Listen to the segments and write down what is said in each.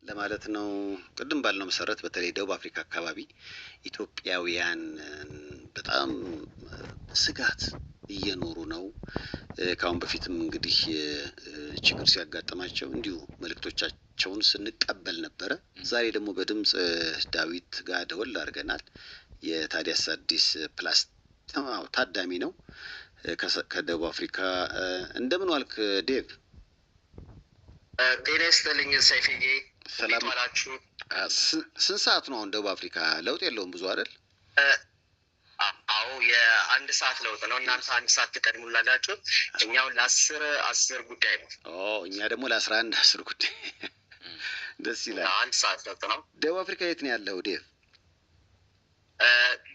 ለማለት ነው። ቅድም ባልነው መሰረት በተለይ ደቡብ አፍሪካ አካባቢ ኢትዮጵያውያን በጣም ስጋት እየኖሩ ነው። ከአሁን በፊትም እንግዲህ ችግር ሲያጋጥማቸው እንዲሁ መልእክቶቻቸውን ስንቀበል ነበረ። ዛሬ ደግሞ በድምጽ ዳዊት ጋር ደወል አድርገናል። የታዲያስ አዲስ ፕላስ ታዳሚ ነው ከደቡብ አፍሪካ። እንደምን ዋልክ ዴቭ? ጤና ይስጥልኝ ሰይፍዬ። ሰላም ዋላችሁ? ስንት ሰዓት ነው አሁን ደቡብ አፍሪካ? ለውጥ የለውም ብዙ አይደል? አዎ የአንድ ሰዓት ለውጥ ነው። እናንተ አንድ ሰዓት ትቀድሙላላችሁ። እኛው ለ10 ጉዳይ ነው። እኛ ደግሞ ለ11 ጉዳይ። ደስ ይላል። አንድ ሰዓት ለውጥ ነው። ደቡብ አፍሪካ የት ነው ያለው ዴቭ?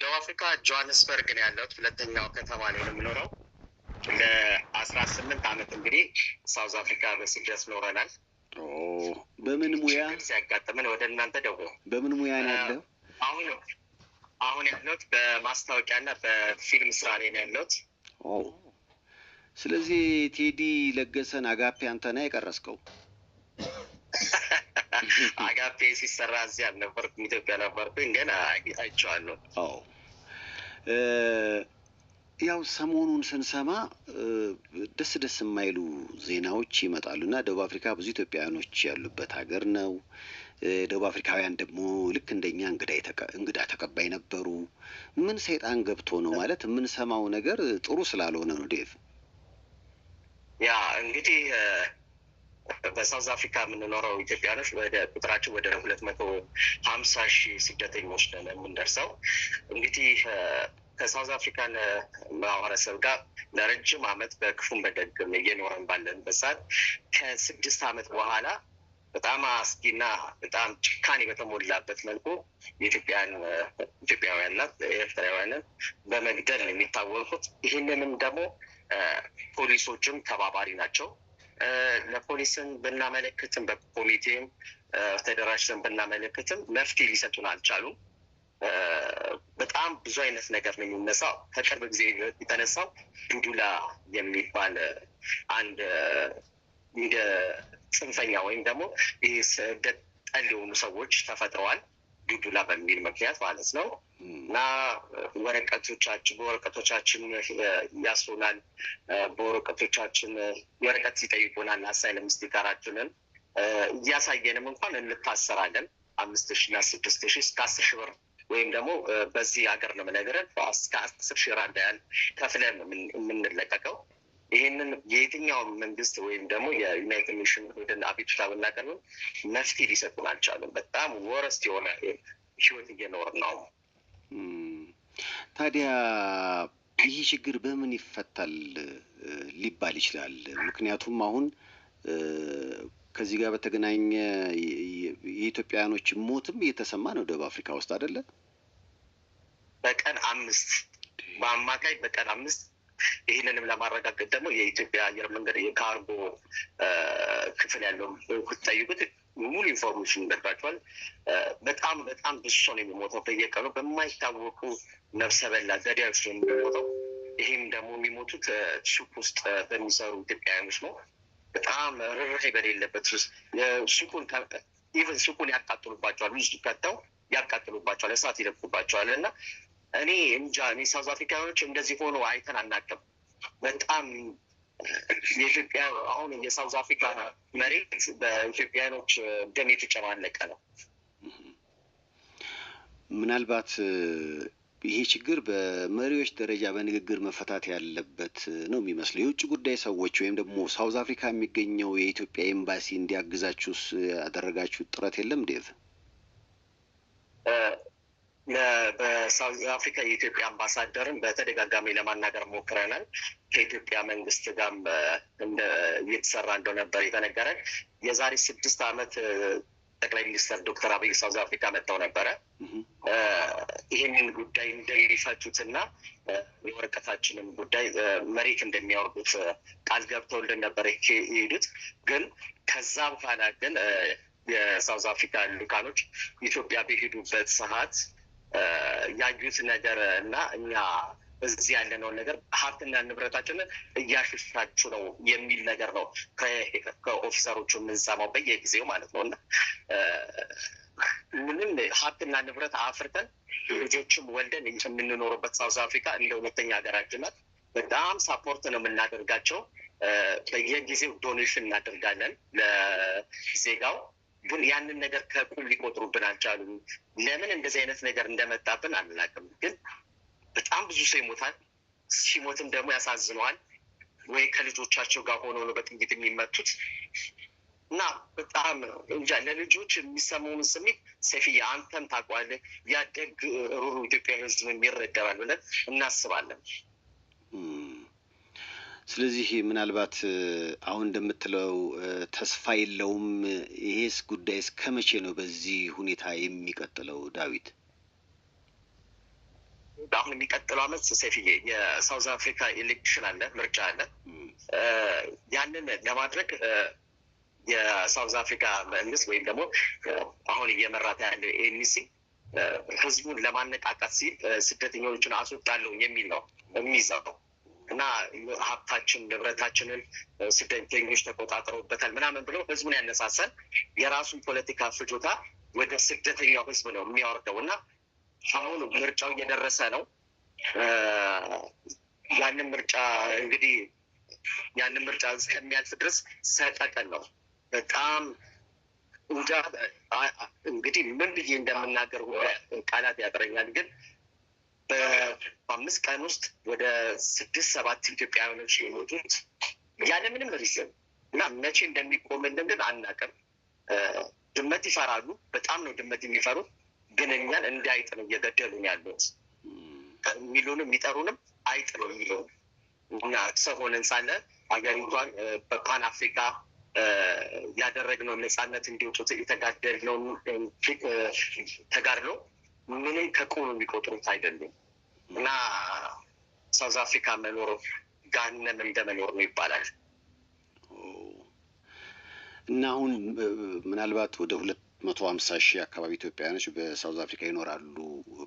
ደቡብ አፍሪካ ጆሃንስበርግ ነው ያለሁት። ሁለተኛው ከተማ ላይ ነው የምኖረው። ለ18 ዓመት እንግዲህ ሳውዝ አፍሪካ በስደት ኖረናል። በምን ሙያ ሲያጋጥመን ወደ እናንተ ደውሎ። በምን ሙያ ነው ያለው? አሁን ያለሁት በማስታወቂያና በፊልም ስራ ላይ ነው ያለሁት። ስለዚህ ቴዲ ለገሰን አጋፔ አንተ ነህ የቀረስከው? አጋፔ ሲሰራ እዚህ አልነበርኩም፣ ኢትዮጵያ ነበርኩኝ፣ ግን አይቼዋለሁ። ያው ሰሞኑን ስንሰማ ደስ የማይሉ ዜናዎች ይመጣሉ እና ደቡብ አፍሪካ ብዙ ኢትዮጵያውያኖች ያሉበት ሀገር ነው። ደቡብ አፍሪካውያን ደግሞ ልክ እንደኛ እንግዳ ተቀባይ ነበሩ። ምን ሰይጣን ገብቶ ነው ማለት የምንሰማው ነገር ጥሩ ስላልሆነ ነው ዴቭ? ያ እንግዲህ በሳውዝ አፍሪካ የምንኖረው ኢትዮጵያኖች ቁጥራችን ወደ 250,000 ስደተኞች ነን የምንደርሰው። እንግዲህ ከሳውዝ አፍሪካን ማህበረሰብ ጋር ለረጅም ዓመት በክፉም በደግም እየኖረን ባለንበት ሰዓት ከ6 ዓመት በኋላ በጣም አስጊና በጣም ጭካኔ በተሞላበት መልኩ ኢትዮጵያውያንና ኤርትራውያንን በመግደል ነው የሚታወቁት። ይህንንም ደግሞ ፖሊሶችም ተባባሪ ናቸው። ለፖሊስን ብናመለክትም በኮሚቴም ተደራጅተን ብናመለክትም መፍትሄ ሊሰጡን አልቻሉም። በጣም ብዙ አይነት ነገር ነው የሚነሳው። ከቅርብ ጊዜ የተነሳው ዱዱላ የሚባል አንድ እንደ ጽንፈኛ ወይም ደግሞ ይህ ስደት ጠል የሆኑ ሰዎች ተፈጥረዋል፣ ዱዱላ በሚል ምክንያት ማለት ነው። እና በወረቀቶቻችን ያስሩናል። በወረቀቶቻችን ወረቀት ይጠይቁናል። አሳይለም ስቲከራችንን እያሳየንም እንኳን እንታሰራለን። 5,000 እና 6,000 እስከ 10,000 ብር ወይም ደግሞ በዚህ ሀገር ነው የምነግርህ እስከ 10,000 ራንዳ ያህል ከፍለን የምንለቀቀው። ይህንን የየትኛውን መንግስት ወይም ደግሞ የዩናይትድ ኔሽን ሄደን አቤቱታ ብናቀርብም መፍትሄ ሊሰጡን አልቻሉም። በጣም ወረስት የሆነ ህይወት እየኖር ነው። ታዲያ ይህ ችግር በምን ይፈታል ሊባል ይችላል? ምክንያቱም አሁን ከዚህ ጋር በተገናኘ የኢትዮጵያውያኖች ሞትም እየተሰማ ነው ደቡብ አፍሪካ ውስጥ አይደለ? በቀን 5 በአማካይ በቀን 5። ይህንንም ለማረጋገጥ ደግሞ የኢትዮጵያ አየር መንገድ የካርጎ ክፍል ያለው ብትጠይቁት ሙሉ ኢንፎርሜሽን ይነግራቸዋል። በጣም ብዙ ሰው ነው የሚሞተው በየቀኑ በማይታወቁ ነፍሰ በላ ገዳዮች ነው የሚሞተው። ይህም ደግሞ የሚሞቱት ሱቅ ውስጥ በሚሰሩ ኢትዮጵያውያኖች ነው። በጣም ርኅራኄ በሌለበት ሱቁን ያቃጥሉባቸዋል። ውስጡ ከተው ያቃጥሉባቸዋል፣ እሳት ይለቁባቸዋል። እና እኔ ሳውዝ አፍሪካኖች እንደዚህ ሆኖ አይተን አናውቅም። በጣም የኢትዮጵያ አሁን የሳውዝ አፍሪካ መሬት በኢትዮጵያኖች ደም የተጨማለቀ ነው። ምናልባት ይሄ ችግር በመሪዎች ደረጃ በንግግር መፈታት ያለበት ነው የሚመስለው። የውጭ ጉዳይ ሰዎች ወይም ደግሞ ሳውዝ አፍሪካ የሚገኘው የኢትዮጵያ ኤምባሲ እንዲያግዛችሁስ ያደረጋችሁት ጥረት የለም ዴቭ? በሳውዝ አፍሪካ የኢትዮጵያ አምባሳደርን በተደጋጋሚ ለማናገር ሞክረናል። ከኢትዮጵያ መንግስት ጋር እየተሰራ እንደነበር የተነገረን። የዛሬ 6 ዓመት ጠቅላይ ሚኒስትር ዶክተር አብይ ሳውዝ አፍሪካ መጥተው ነበረ። ይህንን ጉዳይ እንደሚፈቱትና የወረቀታችንን ጉዳይ መሬት እንደሚያወርዱት ቃል ገብተውልን ነበር የሄዱት። ግን ከዛ በኋላ ግን የሳውዝ አፍሪካ ልኡካኖች ኢትዮጵያ በሄዱበት ሰዓት ያዩት ነገር እና እኛ እዚህ ያለነውን ነገር ሀብትና ንብረታችንን እያሸሻችሁ ነው የሚል ነገር ነው ከኦፊሰሮቹ የምንሰማው በየጊዜው ማለት ነው። እና ምንም ሀብትና ንብረት አፍርተን ልጆችም ወልደን የምንኖርበት ሳውዝ አፍሪካ እንደ ሁለተኛ ሀገራችን ናት። በጣም ሳፖርት ነው የምናደርጋቸው። በየጊዜው ዶኔሽን እናደርጋለን ለዜጋው። ግን ያንን ነገር ከቁም ሊቆጥሩብን አልቻሉም። ለምን እንደዚህ አይነት ነገር እንደመጣብን አናውቅም። ግን በጣም ብዙ ሰው ይሞታል። ሲሞትም ደግሞ ያሳዝነዋል። ወይ ከልጆቻቸው ጋር ሆኖ ነው በጥይት የሚመቱት። እና በጣም እንጃ ለልጆች የሚሰማውን ስሜት ሰፊዬ አንተም ታውቀዋለህ። ያደግ ሩሩ ኢትዮጵያ ሕዝብ ይረዳዋል ብለን እናስባለን። ስለዚህ ምናልባት አሁን እንደምትለው ተስፋ የለውም። ይሄስ ጉዳይ እስከ መቼ ነው በዚህ ሁኔታ የሚቀጥለው? ዳዊት፣ አሁን የሚቀጥለው አመት ሰፊዬ የሳውዝ አፍሪካ ኤሌክሽን አለ፣ ምርጫ አለ። ያንን ለማድረግ የሳውዝ አፍሪካ መንግስት ወይም ደግሞ አሁን እየመራት ያለ ኤንሲ ህዝቡን ለማነቃቃት ሲል ስደተኞችን አስወጣለሁ የሚል ነው የሚይዘው እና ሀብታችን ንብረታችንን ስደተኞች ተቆጣጥረውበታል ምናምን ብለው ህዝቡን ያነሳሳል። የራሱን ፖለቲካ ፍጆታ ወደ ስደተኛው ህዝብ ነው የሚያወርደው እና አሁን ምርጫው እየደረሰ ነው። ያንን ምርጫ እስከሚያልፍ ድረስ ሰቀቀን ነው። በጣም እንጃ እንግዲህ ምን ብዬ እንደምናገር ቃላት ያጥረኛል። ግን በ5 ቀን ውስጥ ወደ 6-7 ኢትዮጵያውያኖች የሞቱት ያለምንም ሪዝን እና መቼ እንደሚቆምልን ግን አናውቅም። ድመት ይፈራሉ። በጣም ነው ድመት የሚፈሩት። ግን እኛን እንደ አይጥ ነው እየገደሉን ያሉት። የሚሉንም የሚጠሩንም አይጥ ነው የሚሉን እና ሰው ሆነን ሳለ ሀገሪቷን በፓን አፍሪካ ያደረግነውን ነፃነት እንዲወጡ የተጋደልነውን ተጋድሎ ምንም ከቁም የሚቆጥሩት አይደሉም እና ሳውዝ አፍሪካ መኖር ጋነም እንደመኖር ነው ይባላል። እና አሁን ምናልባት ወደ 250,000 አካባቢ ኢትዮጵያውያኖች በሳውዝ አፍሪካ ይኖራሉ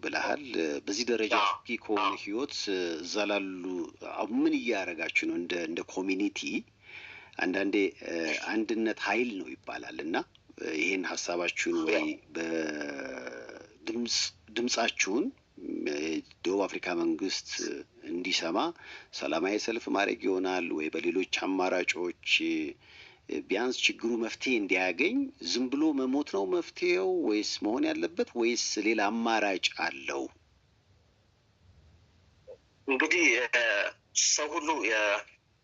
ብለሃል። በዚህ ደረጃ አስጊ ከሆነ ህይወት እዛ ላሉ ምን እያደረጋችሁ ነው? እንደ ኮሚኒቲ አንዳንዴ አንድነት ኃይል ነው ይባላል እና ይህን ሀሳባችሁን ወይ በድምጻችሁን ደቡብ አፍሪካ መንግስት እንዲሰማ ሰላማዊ ሰልፍ ማድረግ ይሆናል ወይ በሌሎች አማራጮች ቢያንስ ችግሩ መፍትሄ እንዲያገኝ ዝም ብሎ መሞት ነው መፍትሄው ወይስ መሆን ያለበት ወይስ ሌላ አማራጭ አለው? እንግዲህ ሰው ሁሉ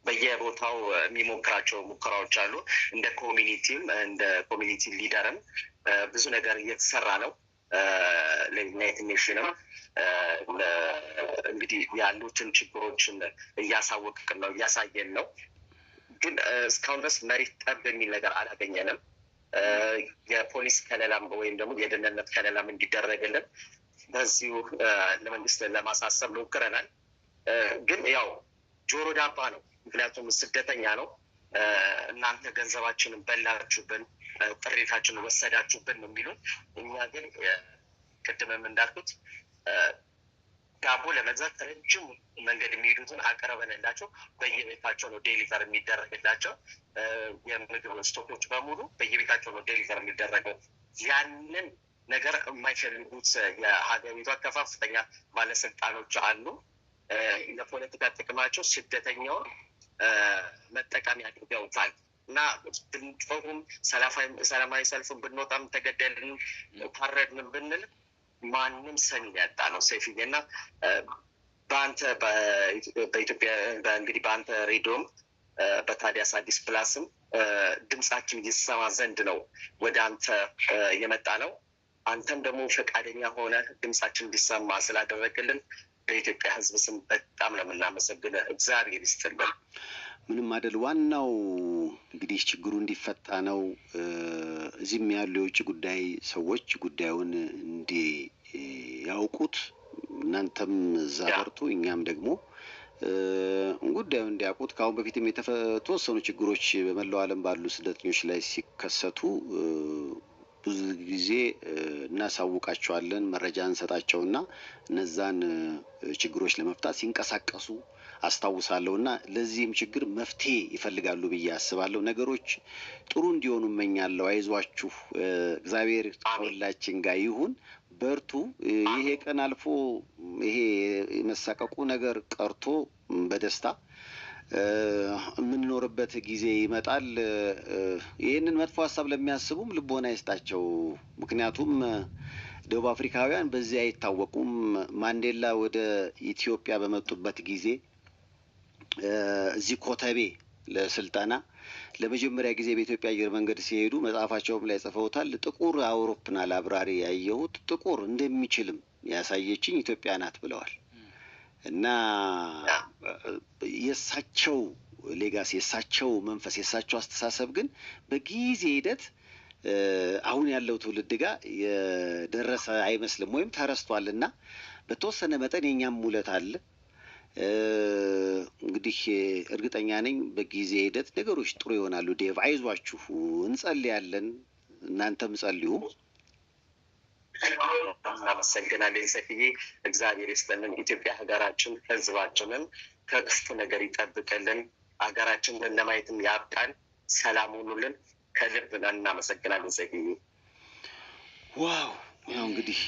በየቦታው የሚሞክራቸው ሙከራዎች አሉ። እንደ ኮሚኒቲ ሊደርም ብዙ ነገር እየተሰራ ነው። ለዩናይትድ ኔሽንም እንግዲህ ያሉትን ችግሮችን እያሳወቅን ነው፣ እያሳየን ነው። ግን እስካሁን ድረስ መሬት ጠብ የሚል ነገር አላገኘንም። የፖሊስ ከለላም ወይም ደግሞ የደህንነት ከለላም እንዲደረግልን በዚሁ ለመንግስት ለማሳሰብ ሞክረናል። ግን ያው ጆሮ ዳባ ነው። ምክንያቱም ስደተኛ ነው። እናንተ ገንዘባችንን በላችሁብን፣ ጥሪታችንን ወሰዳችሁብን ነው የሚሉን። እኛ ግን ቅድምም እንዳልኩት ዳቦ ለመግዛት ረጅም መንገድ የሚሄዱትን አቀረበንላቸው። በየቤታቸው ነው ዴሊቨር የሚደረግላቸው። የምግብ ስቶኮች በሙሉ በየቤታቸው ነው ዴሊቨር የሚደረገው። ያንን ነገር የማይፈልጉት የሀገሪቷ ከፍተኛ ባለስልጣኖች አሉ። ለፖለቲካ ጥቅማቸው ስደተኛውን መጠቀሚያ አድርገውታል እና ብንጮሁም ሰላማዊ ሰልፍን ብንወጣም ተገደልን ታረድንም ብንል ማንም ሰሚ ያጣ ነው ሰይፍዬ። እና በአንተ በኢትዮጵያ እንግዲህ በአንተ ሬዲዮም በታዲያስ አዲስ ፕላስም ድምጻችን ይሰማ ዘንድ ነው ወደ አንተ የመጣ ነው። አንተም ደግሞ ፈቃደኛ ሆነ ድምጻችን እንዲሰማ ስላደረግልን በኢትዮጵያ ሕዝብ ስም በጣም ነው የምናመሰግነው። እግዚአብሔር ይስጥልን። ምንም አይደል። ዋናው እንግዲህ ችግሩ እንዲፈታ ነው። እዚህም ያሉ የውጭ ጉዳይ ሰዎች ጉዳዩን እንዲያውቁት እናንተም እዛ በርቱ፣ እኛም ደግሞ ጉዳዩን እንዲያውቁት። ከአሁን በፊትም የተወሰኑ ችግሮች በመላው ዓለም ባሉ ስደተኞች ላይ ሲከሰቱ ብዙ ጊዜ እናሳውቃቸዋለን፣ መረጃ እንሰጣቸውና እነዛን ችግሮች ለመፍታት ሲንቀሳቀሱ አስታውሳለሁና ለዚህም ችግር መፍትሄ ይፈልጋሉ ብዬ አስባለሁ። ነገሮች ጥሩ እንዲሆኑ እመኛለሁ። አይዟችሁ፣ እግዚአብሔር ከሁላችን ጋር ይሁን። በርቱ። ይሄ ቀን አልፎ ይሄ የመሳቀቁ ነገር ቀርቶ በደስታ የምንኖርበት ጊዜ ይመጣል። ይህንን መጥፎ ሀሳብ ለሚያስቡም ልቦና ይስጣቸው። ምክንያቱም ደቡብ አፍሪካውያን በዚህ አይታወቁም። ማንዴላ ወደ ኢትዮጵያ በመጡበት ጊዜ እዚህ ኮተቤ ለስልጠና ለመጀመሪያ ጊዜ በኢትዮጵያ አየር መንገድ ሲሄዱ መጽሐፋቸውም ላይ ጽፈውታል። ጥቁር አውሮፕላን አብራሪ ያየሁት ጥቁር እንደሚችልም ያሳየችኝ ኢትዮጵያ ናት ብለዋል። እና የእሳቸው ሌጋሲ፣ የእሳቸው መንፈስ፣ የእሳቸው አስተሳሰብ ግን በጊዜ ሂደት አሁን ያለው ትውልድ ጋር የደረሰ አይመስልም ወይም ተረስቷል። እና በተወሰነ መጠን የኛም ውለት አለ። እንግዲህ እርግጠኛ ነኝ በጊዜ ሂደት ነገሮች ጥሩ ይሆናሉ። ዴቭ አይዟችሁ፣ እንጸልያለን፣ እናንተም ጸልዩ። እናመሰግናለን ሰፊዬ። እግዚአብሔር ይስጥልን። ኢትዮጵያ ሀገራችን ህዝባችንን ከክፉ ነገር ይጠብቅልን። ሀገራችንን ለማየትም ያብቃን። ሰላም ሁኑልን። ከልብ እናመሰግናለን ሰፊዬ። ዋው! ያው እንግዲህ